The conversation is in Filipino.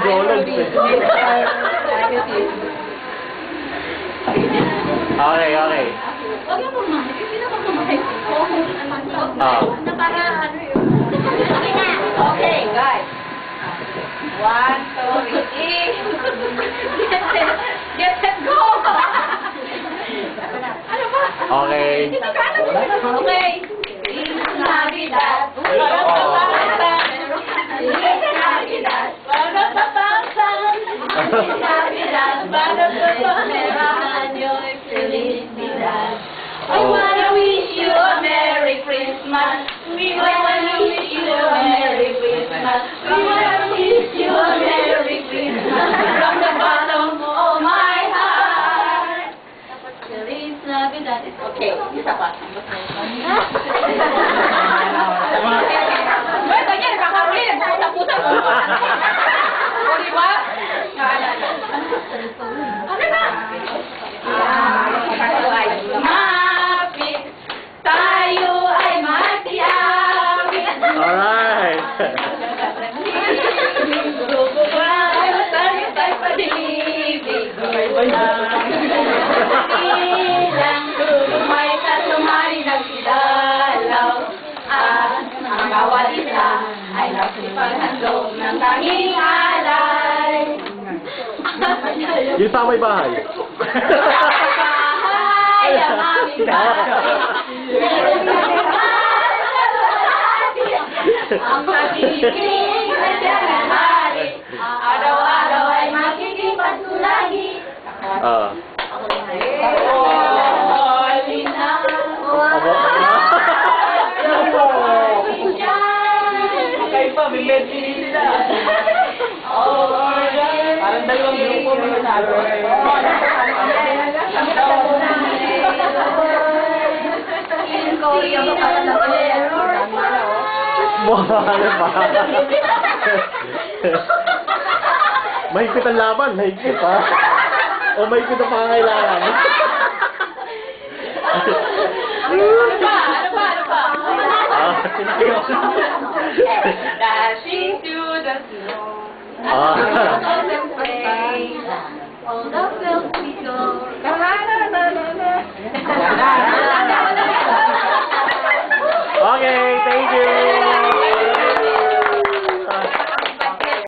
Jologs eh. Okay, okay. Huwag yung pumahay. Hindi na pumahay. Na para ano yun. Okay na. Okay, guys. 1, 2, 3. Get set, go! Ano ba? Okay. Okay. Feliz Navidad. Feliz Navidad. Feliz Navidad. Felicidad. I wanna wish you a Merry Christmas. We wanna wish you a Merry Christmas. We wanna wish you a Merry Christmas. From the bottom of my heart. Feliz Navidad. Okay, isa pa. Well, ganyan, nakakahuli. Nagpupunta-puta. O, diba? Ano na? Tayo ay lumapit. Tayo ay matiawit. Alright. Tayo tayo pag-ibig. Ilang lumay ka sumali nagsidalaw. At ang bawat isa ay nagsipaghandog ng tanging alay. Yung sa may bahay. Bahay ang aming bahay. Ang pag-ibig ay tinahari. Araw-araw ay magiging pasulagi. Parang dalawang grupo may nasabi. Ano ba? Mahigpit ang laban, mahigpit ha? O mahigpit ang pangangailangan? Ano ba? Dashing to the snow. Ah. Rain.